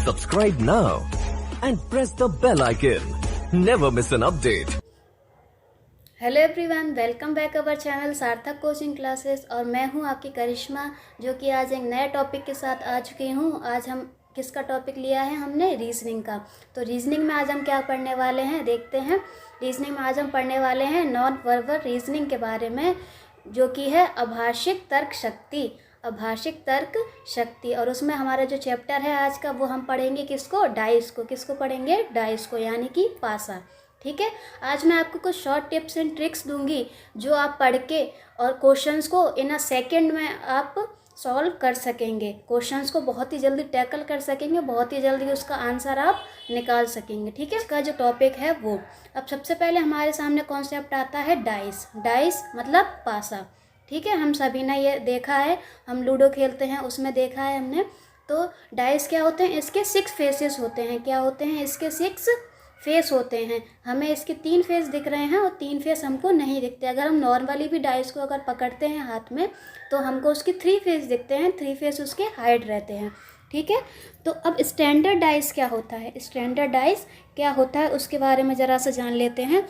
Subscribe now and press the bell icon. Never miss an update. Hello everyone, welcome back our channel सार्थक coaching classes. और मैं हूं आपकी करिश्मा, जो कि आज एक नए टॉपिक के साथ आ चुकी हूं। आज हम किसका टॉपिक लिया है? हमने रीजनिंग का। तो रीजनिंग में आज हम क्या पढ़ने वाले हैं, देखते हैं। रीजनिंग में आज हम पढ़ने वाले हैं नॉन वर्बल रीजनिंग के बारे में, जो कि है अभाषिक तर्क शक्ति। अभाषिक तर्क शक्ति। और उसमें हमारा जो चैप्टर है आज का, वो हम पढ़ेंगे किसको? डाइस को। किसको पढ़ेंगे? डाइस को, यानी कि पासा। ठीक है। आज मैं आपको कुछ शॉर्ट टिप्स एंड ट्रिक्स दूंगी, जो आप पढ़ के और क्वेश्चंस को इन अ सेकेंड में आप सॉल्व कर सकेंगे। क्वेश्चंस को बहुत ही जल्दी टैकल कर सकेंगे, बहुत ही जल्दी उसका आंसर आप निकाल सकेंगे। ठीक है। इसका जो टॉपिक है वो, अब सबसे पहले हमारे सामने कॉन्सेप्ट आता है डाइस। डाइस मतलब पासा। ठीक है। हम सभी ने ये देखा है, हम लूडो खेलते हैं उसमें देखा है हमने। तो डाइस क्या होते हैं? इसके 6 फेसेस होते हैं। क्या होते हैं? इसके 6 फेस होते हैं। हमें इसके 3 फेस दिख रहे हैं और 3 फेस हमको नहीं दिखते। अगर हम नॉर्मली भी डाइस को अगर पकड़ते हैं हाथ में, तो हमको उसके 3 फेस दिखते हैं। 3 फेस उसके हाइड रहते हैं। ठीक है। तो अब स्टैंडर्ड डाइस क्या होता है? स्टैंडर्ड डाइस क्या होता है उसके बारे में ज़रा सा जान लेते हैं।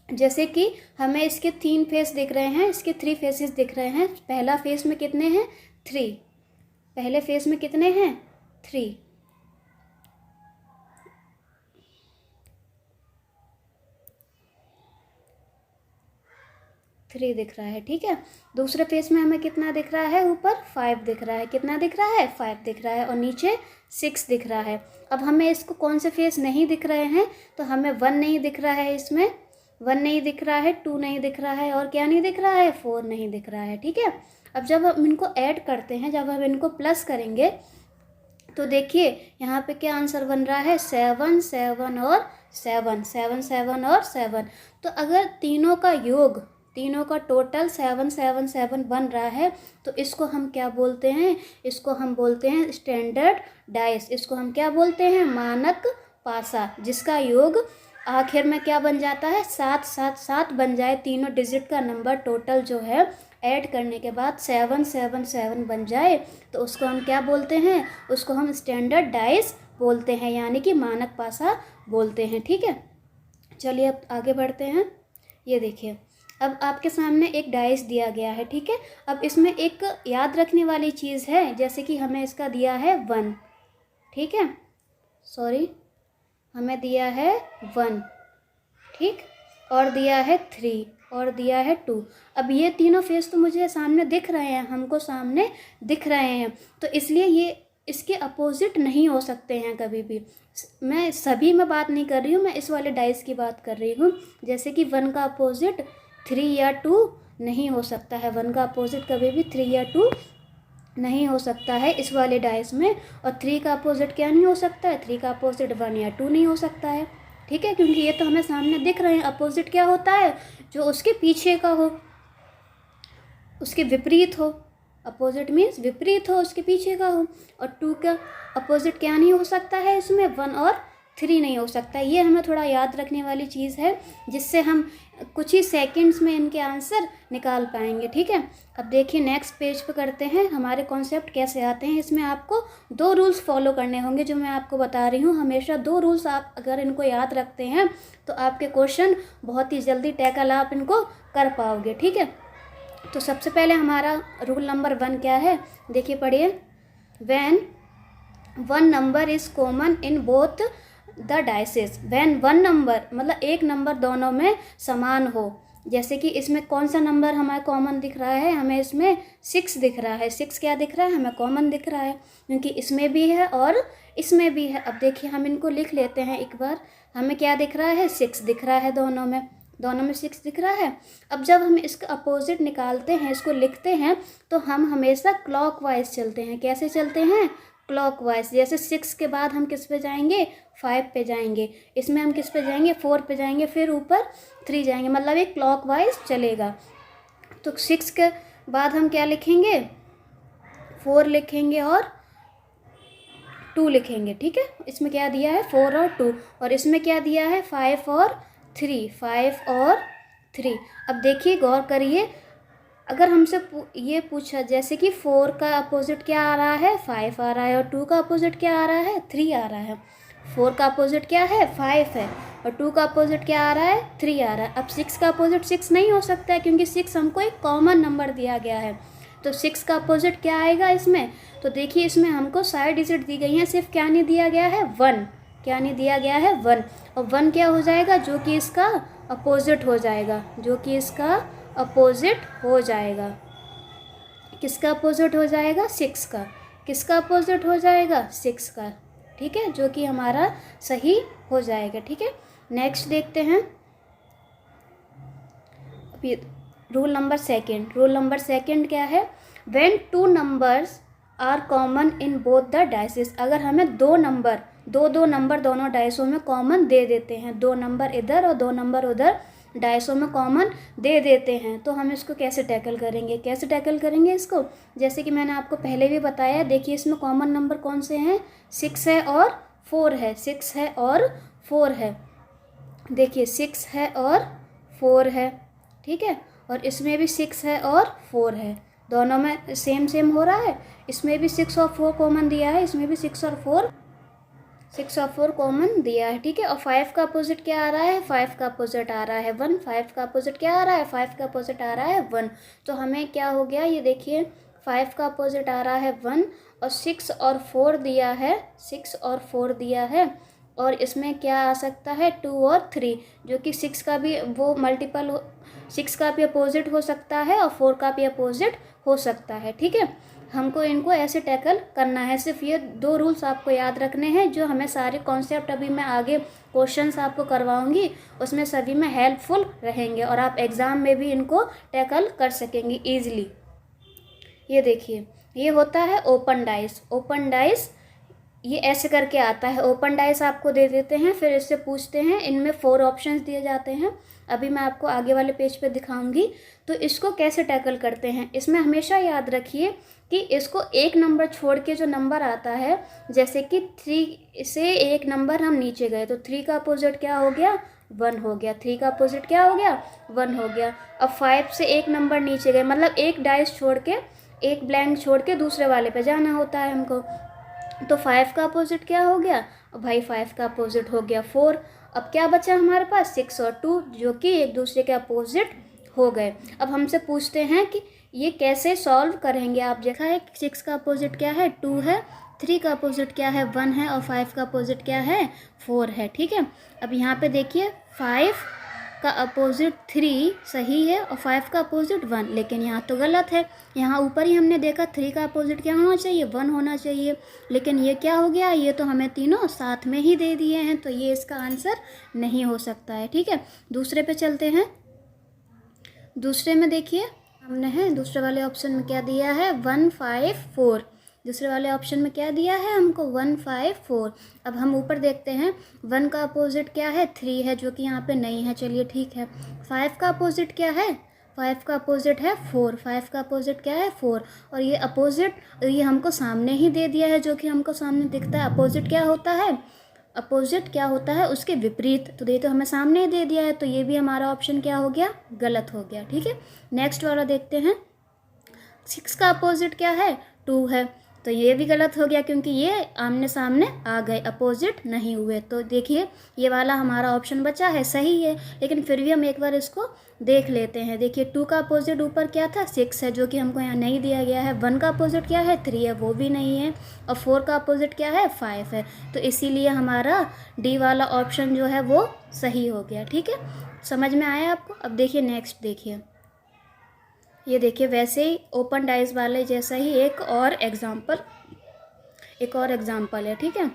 जैसे कि हमें इसके 3 फेस दिख रहे हैं, इसके 3 फेसेस दिख रहे हैं। पहला फेस में कितने हैं? 3। पहले फेस में कितने हैं? 3। 3 दिख रहा है। ठीक है। दूसरे फेस में हमें कितना दिख रहा है? ऊपर 5 दिख रहा है। कितना दिख रहा है? 5 दिख रहा है। और नीचे 6 दिख रहा है। अब हमें इसको कौन से फेस नहीं दिख रहे हैं? तो हमें 1 नहीं दिख रहा है, इसमें 1 नहीं दिख रहा है, 2 नहीं दिख रहा है, और क्या नहीं दिख रहा है? 4 नहीं दिख रहा है। ठीक है। अब जब हम इनको ऐड करते हैं, जब हम इनको प्लस करेंगे, तो देखिए यहाँ पे क्या आंसर बन रहा है? 7 7 और 7 7 7 और 7। तो अगर तीनों का योग, तीनों का टोटल 7 7 7 बन रहा है, तो इसको हम क्या बोलते हैं? इसको हम बोलते हैं स्टैंडर्ड डाइस। इसको हम क्या बोलते हैं? मानक पासा। जिसका योग आखिर में क्या बन जाता है? 7 7 7 बन जाए। तीनों डिजिट का नंबर टोटल जो है ऐड करने के बाद 7 7 7 बन जाए, तो उसको हम क्या बोलते हैं? उसको हम स्टैंडर्ड डाइस बोलते हैं, यानी कि मानक पासा बोलते हैं। ठीक है। चलिए अब आगे बढ़ते हैं। ये देखिए, अब आपके सामने एक डाइस दिया गया है। ठीक है। अब इसमें एक याद रखने वाली चीज़ है, जैसे कि हमें इसका दिया है 1। ठीक है। सॉरी, हमें दिया है 1। ठीक। और दिया है 3 और दिया है 2। अब ये तीनों फेस तो मुझे सामने दिख रहे हैं, हमको सामने दिख रहे हैं, तो इसलिए ये इसके अपोजिट नहीं हो सकते हैं कभी भी। मैं सभी में बात नहीं कर रही हूँ, मैं इस वाले डाइस की बात कर रही हूँ। जैसे कि 1 का अपोजिट 3 या 2 नहीं हो सकता है। 1 का अपोजिट कभी भी 3 या 2 नहीं हो सकता है इस वाले डाइस में। और 3 का अपोजिट क्या नहीं हो सकता है? 3 का अपोजिट 1 या 2 नहीं हो सकता है। ठीक है। क्योंकि ये तो हमें सामने दिख रहे हैं। अपोजिट क्या होता है? जो उसके पीछे का हो, उसके विपरीत हो। अपोजिट मीन्स विपरीत हो, उसके पीछे का हो। और 2 का अपोजिट क्या नहीं हो सकता है? इसमें 1 और 3 नहीं हो सकता। ये हमें थोड़ा याद रखने वाली चीज़ है, जिससे हम कुछ ही सेकंड्स में इनके आंसर निकाल पाएंगे। ठीक है। अब देखिए नेक्स्ट पेज पे करते हैं, हमारे कॉन्सेप्ट कैसे आते हैं। इसमें आपको 2 रूल्स फॉलो करने होंगे, जो मैं आपको बता रही हूँ। हमेशा 2 रूल्स आप अगर इनको याद रखते हैं, तो आपके क्वेश्चन बहुत ही जल्दी टैकल आप इनको कर पाओगे। ठीक है। तो सबसे पहले हमारा रूल नंबर 1 क्या है? देखिए, पढ़िए। When 1 number is common in both the dices. When 1 number मतलब एक नंबर दोनों में समान हो। जैसे कि इसमें कौन सा नंबर हमें कॉमन दिख रहा है? हमें इसमें 6 दिख रहा है। 6 क्या दिख रहा है? हमें कॉमन दिख रहा है, क्योंकि इसमें भी है और इसमें भी है। अब देखिए हम इनको लिख लेते हैं एक बार। हमें क्या दिख रहा है? 6 दिख रहा है। दोनों में 6 दिख रहा है। अब जब हम इसका अपोजिट निकालते हैं, इसको लिखते हैं, तो हम हमेशा क्लॉकवाइज चलते हैं। कैसे चलते हैं? क्लॉकवाइज। जैसे 6 के बाद हम किस पे जाएंगे? 5 पे जाएंगे। इसमें हम किस पे जाएंगे? 4 पे जाएंगे, फिर ऊपर 3 जाएंगे। मतलब ये क्लॉकवाइज चलेगा। तो 6 के बाद हम क्या लिखेंगे? 4 लिखेंगे और 2 लिखेंगे। ठीक है। इसमें क्या दिया है? 4 और 2। और इसमें क्या दिया है? 5 और 3। 5 और 3। अब देखिए, गौर करिए, अगर हमसे ये पूछा जैसे कि 4 का अपोजिट क्या आ रहा है, 5 आ रहा है, और 2 का अपोजिट क्या आ रहा है, 3 आ रहा है। 4 का अपोजिट क्या है, 5 है, और 2 का अपोजिट क्या आ रहा है, 3 आ रहा है। अब 6 का अपोजिट 6 नहीं हो सकता है, क्योंकि 6 हमको एक कॉमन नंबर दिया गया है। तो 6 का अपोजिट क्या आएगा इसमें, तो देखिए इसमें हमको सारे डिजिट दी गई हैं, सिर्फ क्या नहीं दिया गया है, 1। क्या नहीं दिया गया है, 1। और 1 क्या हो जाएगा, जो कि इसका अपोजिट हो जाएगा, जो कि इसका अपोजिट हो जाएगा। किसका अपोजिट हो जाएगा, 6 का। किसका अपोजिट हो जाएगा, 6 का। ठीक है, जो कि हमारा सही हो जाएगा। ठीक है, नेक्स्ट देखते हैं। अभी रूल नंबर सेकेंड क्या है, when 2 numbers are common in both the dices. अगर हमें दो नंबर दोनों डाइसों में कॉमन दे देते हैं, 2 नंबर इधर और 2 नंबर उधर डाइसों में कॉमन दे देते हैं, तो हम इसको कैसे टैकल करेंगे इसको, जैसे कि मैंने आपको पहले भी बताया। देखिए इसमें कॉमन नंबर कौन से हैं, 6 है और 4 है, 6 है और 4 है। देखिए 6 है और 4 है, ठीक है, और इसमें भी 6 है और 4 है, दोनों में सेम हो रहा है। इसमें भी 6 और 4 कॉमन दिया है, इसमें भी 6 और 4 कॉमन दिया है। ठीक है, और 5 का अपोजिट क्या आ रहा है, 5 का अपोजिट आ रहा है 1। 5 का अपोजिट क्या आ रहा है, 5 का अपोजिट आ रहा है 1। तो हमें क्या हो गया, ये देखिए 5 का अपोजिट आ रहा है 1, और 6 और 4 दिया है, 6 और 4 दिया है, और इसमें क्या आ सकता है, 2 और 3, जो कि 6 का भी वो मल्टीपल 6 का भी अपोजिट हो सकता है और 4 का भी अपोजिट हो सकता है। ठीक है, हमको इनको ऐसे टैकल करना है। सिर्फ ये 2 रूल्स आपको याद रखने हैं, जो हमें सारे कॉन्सेप्ट अभी मैं आगे क्वेश्चंस आपको करवाऊंगी, उसमें सभी में हेल्पफुल रहेंगे, और आप एग्ज़ाम में भी इनको टैकल कर सकेंगे ईजिली। ये देखिए, ये होता है ओपन डाइस। ये ऐसे करके आता है, ओपन डाइस आपको दे देते हैं, फिर इससे पूछते हैं, इनमें 4 ऑप्शंस दिए जाते हैं। अभी मैं आपको आगे वाले पेज पे दिखाऊंगी। तो इसको कैसे टैकल करते हैं, इसमें हमेशा याद रखिए कि इसको एक नंबर छोड़ के जो नंबर आता है, जैसे कि 3 से एक नंबर हम नीचे गए, तो 3 का अपोजिट क्या हो गया, 1 हो गया। 3 का अपोजिट क्या हो गया, 1 हो गया। अब 5 से एक नंबर नीचे गए, मतलब एक डाइस छोड़ के, एक ब्लैंक छोड़ के दूसरे वाले पे जाना होता है हमको। तो 5 का अपोजिट क्या हो गया, भाई 5 का अपोजिट हो गया 4। अब क्या बचा हमारे पास, 6 और 2, जो कि एक दूसरे के अपोजिट हो गए। अब हमसे पूछते हैं कि ये कैसे सॉल्व करेंगे। आप देखा है 6 का अपोजिट क्या है, 2 है, 3 का अपोजिट क्या है, 1 है, और 5 का अपोजिट क्या है, 4 है। ठीक है, अब यहाँ पे देखिए 5 का अपोजिट 3 सही है, और 5 का अपोजिट 1, लेकिन यहाँ तो गलत है। यहाँ ऊपर ही हमने देखा 3 का अपोजिट क्या होना चाहिए, 1 होना चाहिए, लेकिन ये क्या हो गया, ये तो हमें तीनों साथ में ही दे दिए हैं, तो ये इसका आंसर नहीं हो सकता है। ठीक है, दूसरे पे चलते हैं। दूसरे में देखिए हमने है, दूसरे वाले ऑप्शन में क्या दिया है, 1 5 4। दूसरे वाले ऑप्शन में क्या दिया है हमको, 1 5 4। अब हम ऊपर देखते हैं, 1 का अपोजिट क्या है, 3 है, जो कि यहाँ पे नहीं है, चलिए ठीक है। 5 का अपोजिट क्या है, 5 का अपोजिट है 4। 5 का अपोजिट क्या है, 4, और ये अपोजिट ये हमको सामने ही दे दिया है, जो कि हमको सामने दिखता है। अपोजिट क्या होता है, उसके विपरीत, तो ये तो हमें सामने ही दे दिया है, तो ये भी हमारा ऑप्शन क्या हो गया, गलत हो गया। ठीक है, नेक्स्ट वाला देखते हैं। 6 का अपोजिट क्या है, 2 है, तो ये भी गलत हो गया, क्योंकि ये आमने सामने आ गए, अपोजिट नहीं हुए। तो देखिए ये वाला हमारा ऑप्शन बचा है, सही है, लेकिन फिर भी हम एक बार इसको देख लेते हैं। देखिए 2 का अपोजिट ऊपर क्या था, 6 है, जो कि हमको यहाँ नहीं दिया गया है। 1 का अपोजिट क्या है, 3 है, वो भी नहीं है, और 4 का अपोजिट क्या है, 5 है, तो इसीलिए हमारा डी वाला ऑप्शन जो है वो सही हो गया। ठीक है, समझ में आया आपको। अब देखिए नेक्स्ट देखिए, ये देखिए वैसे ही ओपन डाइस वाले जैसा ही एक और एग्जाम्पल है। ठीक है,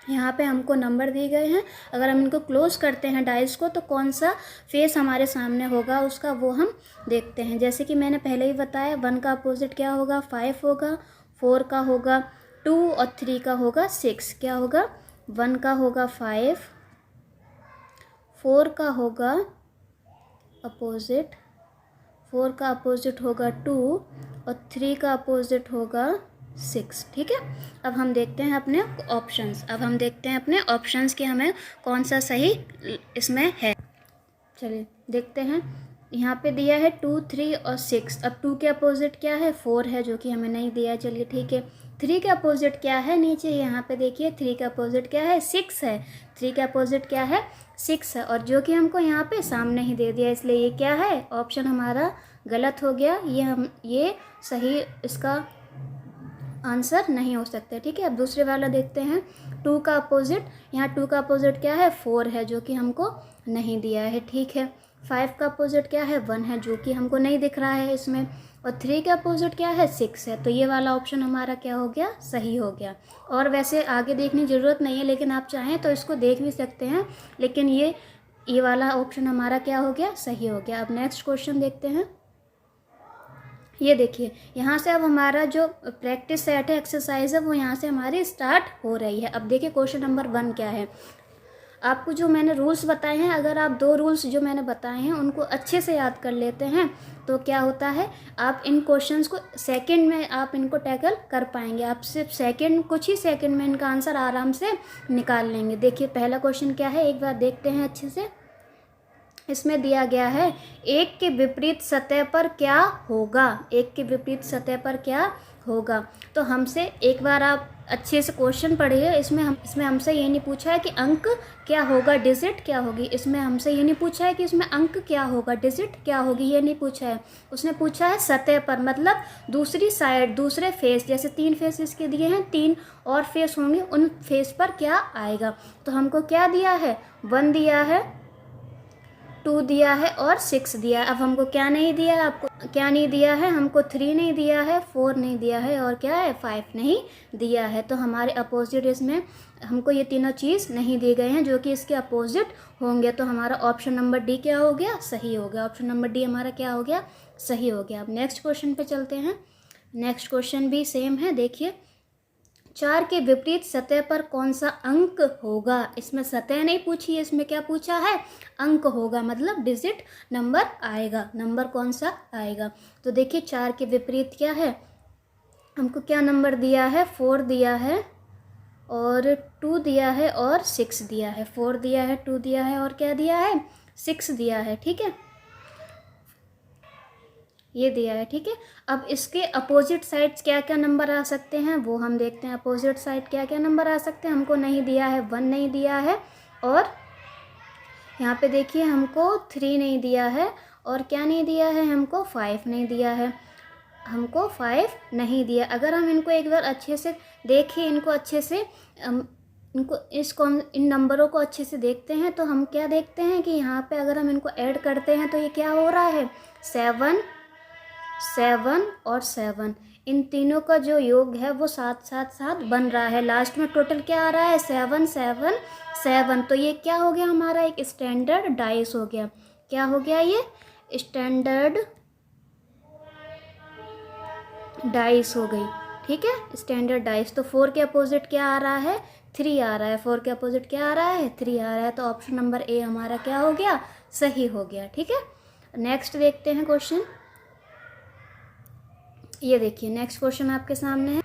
यहाँ पे हमको नंबर दिए गए हैं, अगर हम इनको क्लोज करते हैं डाइस को, तो कौन सा फेस हमारे सामने होगा उसका वो हम देखते हैं। जैसे कि मैंने पहले ही बताया, 1 का अपोजिट क्या होगा, 5 होगा, 4 का होगा 2, और 3 का होगा 6। क्या होगा, 1 का होगा 5, 4 का होगा अपोजिट, 4 का अपोजिट होगा 2, और 3 का अपोजिट होगा 6। ठीक है, अब हम देखते हैं अपने ऑप्शंस कि हमें कौन सा सही इसमें है। चलिए देखते हैं, यहाँ पे दिया है 2, 3 और 6। अब 2 के अपोजिट क्या है, 4 है, जो कि हमें नहीं दिया है। चलिए ठीक है। 3 के अपोजिट क्या है, नीचे यहाँ पे देखिए 3 का अपोजिट क्या है, 6 है। 3 का अपोजिट क्या है, 6 है, और जो कि हमको यहाँ पे सामने ही दे दिया, इसलिए ये क्या है, ऑप्शन हमारा गलत हो गया। ये सही इसका आंसर नहीं हो सकता। ठीक है, अब दूसरे वाला देखते हैं। 2 का अपोजिट, यहाँ 2 का अपोजिट क्या है, 4 है, जो कि हमको नहीं दिया है। ठीक है। 5 का अपोजिट क्या है, 1 है, जो कि हमको नहीं दिख रहा है इसमें। और 3 का अपोजिट क्या है, 6 है। तो ये वाला ऑप्शन हमारा क्या हो गया, सही हो गया। और वैसे आगे देखने की ज़रूरत नहीं है, लेकिन आप चाहें तो इसको देख भी सकते हैं, लेकिन ये वाला ऑप्शन हमारा क्या हो गया, सही हो गया। अब नेक्स्ट क्वेश्चन देखते हैं। ये देखिए, यहाँ से अब हमारा जो प्रैक्टिस सेट है, एक्सरसाइज है, वो यहाँ से हमारी स्टार्ट हो रही है। अब देखिए क्वेश्चन नंबर 1 क्या है। आपको जो मैंने रूल्स बताए हैं, अगर आप 2 रूल्स जो मैंने बताए हैं उनको अच्छे से याद कर लेते हैं तो क्या होता है, आप इन क्वेश्चंस को सेकंड में आप इनको टैकल कर पाएंगे। आप सिर्फ कुछ ही सेकंड में इनका आंसर आराम से निकाल लेंगे। देखिए पहला क्वेश्चन क्या है, एक बार देखते हैं अच्छे से। इसमें दिया गया है, 1 के विपरीत सतह पर क्या होगा। 1 के विपरीत सतह पर क्या होगा। तो हमसे एक बार आप अच्छे से क्वेश्चन पढ़िए। इसमें हमसे ये नहीं पूछा है कि अंक क्या होगा, डिजिट क्या होगी। इसमें हमसे ये नहीं पूछा है कि इसमें अंक क्या होगा, डिजिट क्या होगी, ये नहीं पूछा है। उसने पूछा है सतह पर, मतलब दूसरी साइड, दूसरे फेस। जैसे 3 फेस इसके दिए हैं, 3 और फेस होंगे, उन फेस पर क्या आएगा। तो हमको क्या दिया है, 1 दिया है, 2 दिया है और 6 दिया है। अब हमको क्या नहीं दिया है, आपको क्या नहीं दिया है, हमको 3 नहीं दिया है, 4 नहीं दिया है, और क्या है, 5 नहीं दिया है। तो हमारे अपोजिट इसमें हमको ये तीनों चीज़ नहीं दी गए हैं, जो कि इसके अपोजिट होंगे। तो हमारा ऑप्शन नंबर डी क्या हो गया, सही हो गया। ऑप्शन नंबर डी हमारा क्या हो गया, सही हो गया। अब नेक्स्ट क्वेश्चन पे चलते हैं। नेक्स्ट क्वेश्चन भी सेम है। देखिए, 4 के विपरीत सतह पर कौन सा अंक होगा। इसमें सतह नहीं पूछी है, इसमें क्या पूछा है, अंक होगा, मतलब डिजिट नंबर आएगा, नंबर कौन सा आएगा। तो देखिए 4 के विपरीत क्या है, हमको क्या नंबर दिया है, 4 दिया है और 2 दिया है और 6 दिया है। 4 दिया है, 2 दिया है और क्या दिया है, 6 दिया है। ठीक है, ये दिया है। ठीक है, अब इसके अपोजिट साइड्स क्या क्या नंबर आ सकते हैं वो हम देखते हैं। अपोजिट साइड क्या क्या नंबर आ सकते हैं, हमको नहीं दिया है, 1 नहीं दिया है, और यहाँ पे देखिए हमको 3 नहीं दिया है, और क्या नहीं दिया है, हमको 5 नहीं दिया है, हमको 5 नहीं दिया। अगर हम इनको एक बार अच्छे से देखें, इनको अच्छे से इन नंबरों को अच्छे से देखते हैं, तो हम क्या देखते हैं कि यहाँ पे अगर हम इनको ऐड करते हैं तो ये क्या हो रहा है, 7 और 7, इन तीनों का जो योग है वो 7 बन रहा है। लास्ट में टोटल क्या आ रहा है, 7 7 7। तो ये क्या हो गया, हमारा एक स्टैंडर्ड डाइस हो गया। क्या हो गया, ये स्टैंडर्ड डाइस हो गई। ठीक है, स्टैंडर्ड डाइस। तो 4 के अपोजिट क्या आ रहा है, 3 आ रहा है। 4 के अपोजिट क्या आ रहा है, 3 आ रहा है। तो ऑप्शन नंबर ए हमारा क्या हो गया, सही हो गया। ठीक है, नेक्स्ट देखते हैं क्वेश्चन। ये देखिए नेक्स्ट क्वेश्चन आपके सामने है।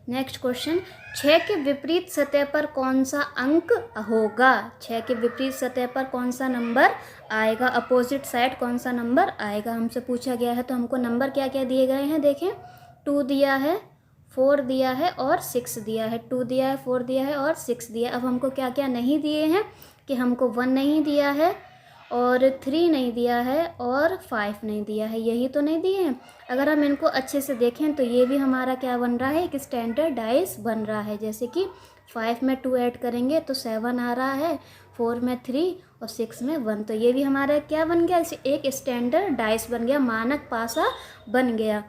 नेक्स्ट क्वेश्चन, 6 के विपरीत सतह पर कौन सा अंक होगा। 6 के विपरीत सतह पर कौन सा नंबर आएगा, अपोजिट साइड कौन सा नंबर आएगा, हमसे पूछा गया है। तो हमको नंबर क्या क्या दिए गए हैं, देखें 2 दिया है, 4 दिया है और 6 दिया है। 2 दिया है, 4 दिया है और 6 दिया है। अब हमको क्या क्या नहीं दिए हैं, कि हमको 1 नहीं दिया है और 3 नहीं दिया है और 5 नहीं दिया है, यही तो नहीं दिए हैं। अगर हम इनको अच्छे से देखें तो ये भी हमारा क्या बन रहा है, एक स्टैंडर्ड डाइस बन रहा है। जैसे कि 5 में 2 ऐड करेंगे तो 7 आ रहा है, 4 में 3 और 6 में 1। तो ये भी हमारा क्या बन गया, एक स्टैंडर्ड डाइस बन गया, मानक पासा बन गया।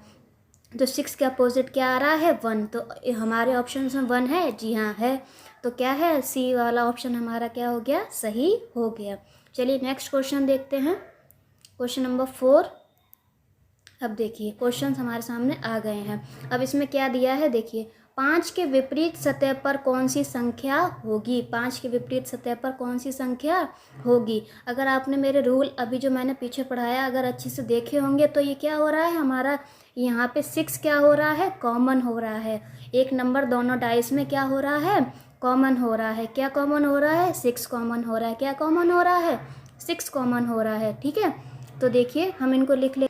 तो 6 के अपोजिट क्या आ रहा है, 1। तो हमारे ऑप्शन में 1 है, जी हाँ है। तो क्या है, सी वाला ऑप्शन हमारा क्या हो गया, सही हो गया। चलिए नेक्स्ट क्वेश्चन देखते हैं, क्वेश्चन नंबर 4। अब देखिए क्वेश्चन हमारे सामने आ गए हैं। अब इसमें क्या दिया है, देखिए 5 के विपरीत सतह पर कौन सी संख्या होगी। 5 के विपरीत सतह पर कौन सी संख्या होगी। अगर आपने मेरे रूल अभी जो मैंने पीछे पढ़ाया अगर अच्छे से देखे होंगे तो ये क्या हो रहा है, हमारा यहाँ पे 6 क्या हो रहा है, कॉमन हो रहा है। एक नंबर दोनों डाइस में क्या हो रहा है, कॉमन हो रहा है। क्या कॉमन हो रहा है, 6 कॉमन हो रहा है। क्या कॉमन हो रहा है, 6 कॉमन हो रहा है। ठीक है, तो देखिए हम इनको लिख ले,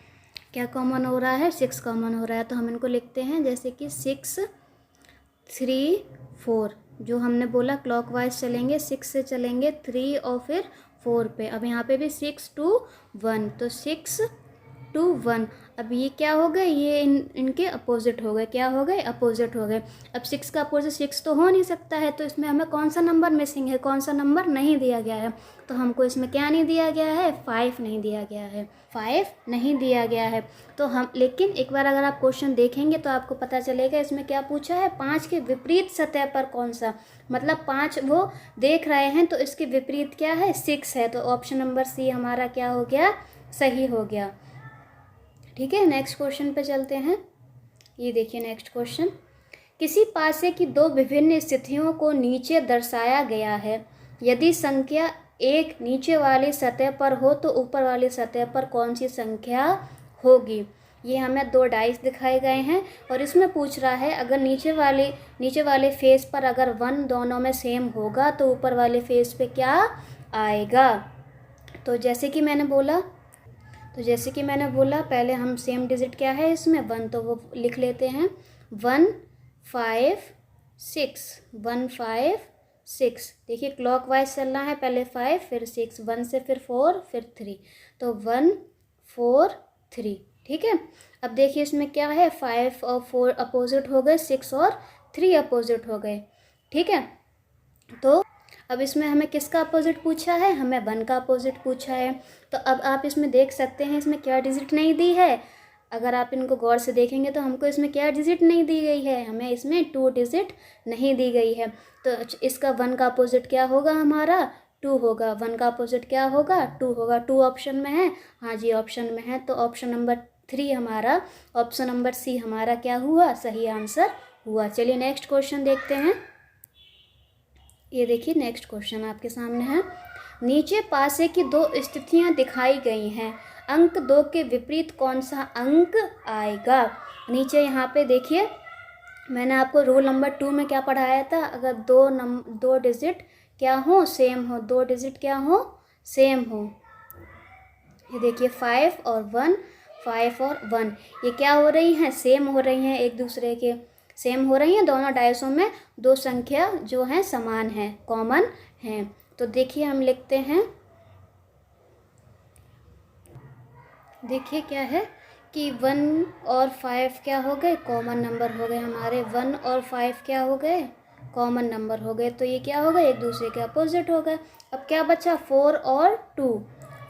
क्या कॉमन हो रहा है, 6 कॉमन हो रहा है। तो हम इनको लिखते हैं जैसे कि 6 3 4, जो हमने बोला क्लॉकवाइज चलेंगे, 6 से चलेंगे 3 और फिर 4 पे। अब यहाँ पे भी 6 2 1, तो 6 2 1। अब ये क्या हो गए, ये इनके अपोजिट हो गए, क्या हो गए, अपोजिट हो गए। अब 6 का अपोजिट 6 तो हो नहीं सकता है, तो इसमें हमें कौन सा नंबर मिसिंग है, कौन सा नंबर नहीं दिया गया है। तो हमको इसमें क्या नहीं दिया गया है, 5 नहीं दिया गया है, 5 नहीं दिया गया है। तो हम, लेकिन एक बार अगर आप क्वेश्चन देखेंगे तो आपको पता चलेगा इसमें क्या पूछा है, 5 के विपरीत सतह पर कौन सा, मतलब 5 वो देख रहे हैं तो इसके विपरीत क्या है, 6 है। तो ऑप्शन नंबर सी हमारा क्या हो गया, सही हो गया। ठीक है, नेक्स्ट क्वेश्चन पे चलते हैं। ये देखिए नेक्स्ट क्वेश्चन, किसी पासे की दो विभिन्न स्थितियों को नीचे दर्शाया गया है। यदि संख्या 1 नीचे वाली सतह पर हो तो ऊपर वाली सतह पर कौन सी संख्या होगी। ये हमें 2 डाइस दिखाए गए हैं और इसमें पूछ रहा है अगर नीचे वाले फेस पर अगर 1 दोनों में सेम होगा तो ऊपर वाले फेस पे क्या आएगा। तो जैसे कि मैंने बोला पहले हम सेम डिजिट क्या है इसमें 1, तो वो लिख लेते हैं 1 5 6, 1 5 6। देखिए क्लॉकवाइज चलना है, पहले 5 फिर 6, 1 से फिर 4 फिर 3, तो 1 4 3। ठीक है, अब देखिए इसमें क्या है, 5 और 4 अपोजिट हो गए, 6 और 3 अपोजिट हो गए। ठीक है, तो अब इसमें हमें किसका अपोजिट पूछा है, हमें 1 का अपोजिट पूछा है। तो अब आप इसमें देख सकते हैं इसमें क्या डिजिट नहीं दी है। अगर आप इनको गौर से देखेंगे तो हमको इसमें क्या डिजिट नहीं दी गई है, हमें इसमें 2 डिजिट नहीं दी गई है। तो इसका 1 का अपोजिट क्या होगा, हमारा 2 होगा। 1 का अपोजिट क्या होगा, 2 होगा। 2 ऑप्शन में है, हाँ जी ऑप्शन में है। तो ऑप्शन नंबर 3 हमारा, ऑप्शन नंबर सी हमारा क्या हुआ, सही आंसर हुआ। चलिए नेक्स्ट क्वेश्चन देखते हैं। ये देखिए नेक्स्ट क्वेश्चन आपके सामने है, नीचे पासे की 2 स्थितियां दिखाई गई हैं, अंक 2 के विपरीत कौन सा अंक आएगा। नीचे यहाँ पे देखिए मैंने आपको रूल नंबर 2 में क्या पढ़ाया था, अगर 2 डिजिट क्या हो, सेम हो, 2 डिजिट क्या हो, सेम हो। ये देखिए 5 और 1, 5 और 1 ये क्या हो रही हैं, सेम हो रही हैं, एक दूसरे के सेम हो रही हैं। दोनों डायसों में 2 संख्या जो हैं समान हैं, कॉमन हैं। तो देखिए हम लिखते हैं, देखिए क्या है कि 1 और 5 क्या हो गए, कॉमन नंबर हो गए हमारे। 1 और 5 क्या हो गए, कॉमन नंबर हो गए। तो ये क्या हो गए, एक दूसरे के अपोजिट हो गए। अब क्या बचा, 4 और 2,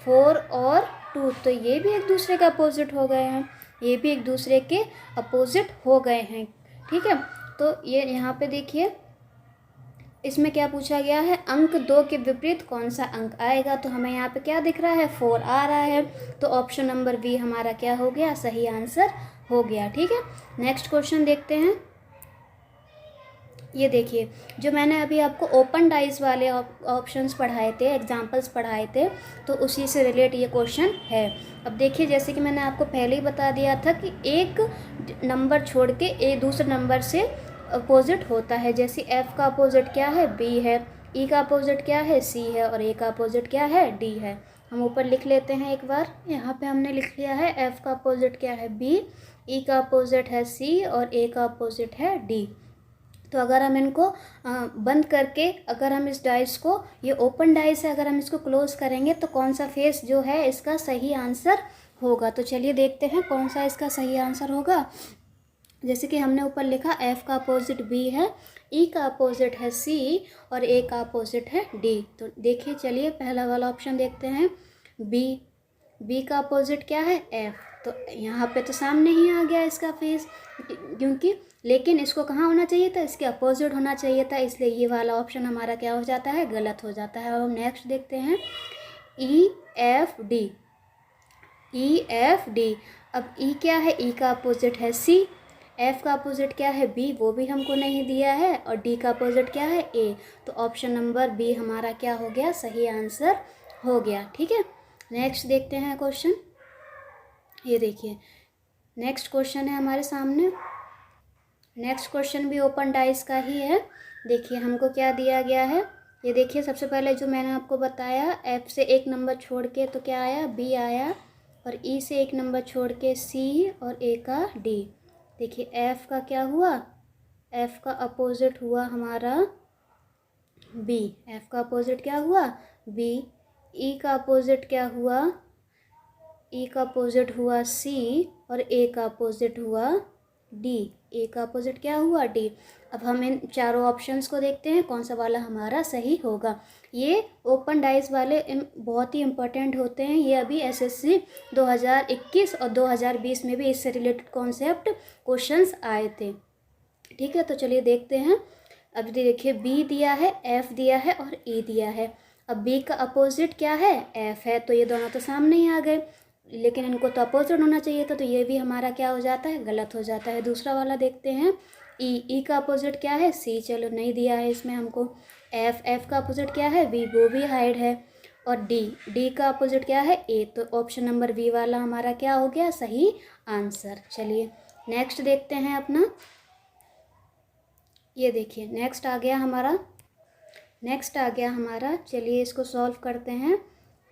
4 और 2, तो ये भी एक दूसरे के अपोजिट हो गए हैं, ये भी एक दूसरे के अपोजिट हो गए हैं। ठीक है, तो ये यहाँ पे देखिए इसमें क्या पूछा गया है, अंक 2 के विपरीत कौन सा अंक आएगा। तो हमें यहाँ पे क्या दिख रहा है, 4 आ रहा है। तो ऑप्शन नंबर बी हमारा क्या हो गया, सही आंसर हो गया। ठीक है, नेक्स्ट क्वेश्चन देखते हैं। ये देखिए जो मैंने अभी आपको ओपन डाइस वाले ऑप्शंस पढ़ाए थे, एग्जांपल्स पढ़ाए थे, तो उसी से रिलेट ये क्वेश्चन है। अब देखिए जैसे कि मैंने आपको पहले ही बता दिया था कि एक नंबर छोड़ के एक दूसरे नंबर से अपोजिट होता है। जैसे एफ़ का अपोजिट क्या है, बी है, ई का अपोजिट क्या है, सी है, और ए का अपोजिट क्या है, डी है। हम ऊपर लिख लेते हैं एक बार, यहाँ पे हमने लिख लिया है एफ़ का अपोजिट क्या है, बी, ई का अपोजिट है सी, और ए का अपोजिट है डी। तो अगर हम इनको बंद करके, अगर हम इस डाइस को, ये ओपन डाइस है, अगर हम इसको क्लोज करेंगे तो कौन सा फेस जो है इसका सही आंसर होगा। तो चलिए देखते हैं कौन सा इसका सही आंसर होगा। जैसे कि हमने ऊपर लिखा एफ़ का अपोजिट बी है, ई का अपोजिट है सी, और ए का अपोजिट है डी। तो देखिए चलिए पहला वाला ऑप्शन देखते हैं, बी का अपोजिट क्या है, एफ़। तो यहाँ पे तो सामने ही आ गया इसका फेस, क्योंकि लेकिन इसको कहाँ होना चाहिए था, इसके अपोजिट होना चाहिए था, इसलिए ये वाला ऑप्शन हमारा क्या हो जाता है, गलत हो जाता है। अब हम नेक्स्ट देखते हैं, ई एफ डी। अब ई क्या है, ई का अपोजिट है सी, एफ़ का अपोजिट क्या है, बी, वो भी हमको नहीं दिया है, और डी का अपोजिट क्या है, ए। तो ऑप्शन नंबर बी हमारा क्या हो गया, सही आंसर हो गया। ठीक है, नेक्स्ट देखते हैं क्वेश्चन। ये देखिए नेक्स्ट क्वेश्चन है हमारे सामने। नेक्स्ट क्वेश्चन भी ओपन डाइस का ही है। देखिए हमको क्या दिया गया है, ये देखिए सबसे पहले जो मैंने आपको बताया, एफ से एक नंबर छोड़ के तो क्या आया, बी आया, और ई से एक नंबर छोड़ के सी और ए का डी। देखिए एफ का क्या हुआ, एफ का अपोजिट हुआ हमारा बी, एफ का अपोजिट क्या हुआ बी। ई का अपोजिट क्या हुआ, ई का अपोजिट हुआ सी और ए का अपोजिट हुआ डी, ए का अपोजिट क्या हुआ डी। अब हम इन चारों ऑप्शंस को देखते हैं कौन सा वाला हमारा सही होगा। ये ओपन डाइस वाले बहुत ही इम्पोर्टेंट होते हैं। ये अभी एसएससी 2021 और 2020 में भी इससे रिलेटेड कॉन्सेप्ट क्वेश्चंस आए थे। ठीक है, तो चलिए देखते हैं। अब देखिए बी दिया है, एफ दिया है और ई दिया है। अब बी का अपोजिट क्या है, एफ है, तो ये दोनों तो सामने ही आ गए, लेकिन इनको तो अपोजिट होना चाहिए था, तो ये भी हमारा क्या हो जाता है, गलत हो जाता है। दूसरा वाला देखते हैं, ई का अपोजिट क्या है सी, चलो नहीं दिया है इसमें हमको। एफ का अपोजिट क्या है बी, वो भी हाइड है। और डी का अपोजिट क्या है ए, तो ऑप्शन नंबर बी वाला हमारा क्या हो गया सही आंसर। चलिए नेक्स्ट देखते हैं अपना। ये देखिए नेक्स्ट आ गया हमारा, चलिए इसको सॉल्व करते हैं।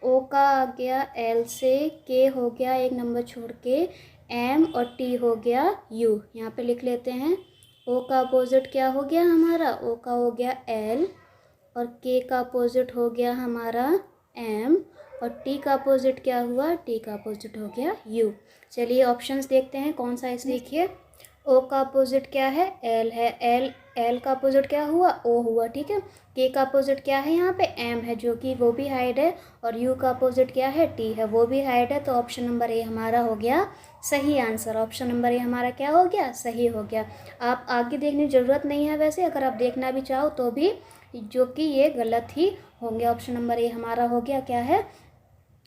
ओ का आ गया एल से, के हो गया एक नंबर छोड़ के एम और टी हो गया यू। यहाँ पे लिख लेते हैं। ओ का अपोजिट क्या हो गया हमारा, ओ का हो गया एल और के का अपोजिट हो गया हमारा एम और टी का अपोजिट क्या हुआ, टी का अपोजिट हो गया यू। चलिए ऑप्शंस देखते हैं कौन सा इस। देखिए ओ का अपोजिट क्या है एल है, एल का अपोजिट क्या हुआ ओ हुआ, ठीक है। के का अपोजिट क्या है यहाँ पे एम है, जो कि वो भी हाइड है। और यू का अपोजिट क्या है टी है, वो भी हाइड है। तो ऑप्शन नंबर ए हमारा हो गया सही आंसर। ऑप्शन नंबर ए हमारा क्या हो गया सही हो गया। आप आगे देखने की ज़रूरत नहीं है वैसे, अगर आप देखना भी चाहो तो भी, जो कि ये गलत ही होंगे। ऑप्शन नंबर ए हमारा हो गया क्या है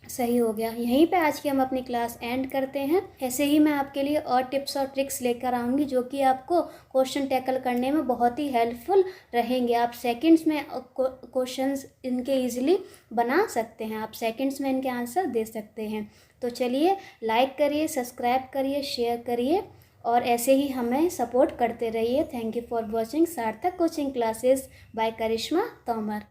सही हो गया। यहीं पे आज की हम अपनी क्लास एंड करते हैं। ऐसे ही मैं आपके लिए और टिप्स और ट्रिक्स लेकर आऊँगी जो कि आपको क्वेश्चन टैकल करने में बहुत ही हेल्पफुल रहेंगे। आप सेकंड्स में क्वेश्चंस इनके इजीली बना सकते हैं, आप सेकंड्स में इनके आंसर दे सकते हैं। तो चलिए लाइक करिए, सब्सक्राइब करिए, शेयर करिए और ऐसे ही हमें सपोर्ट करते रहिए। Thank you for watching Sarthak coaching classes by Karishma Tomar.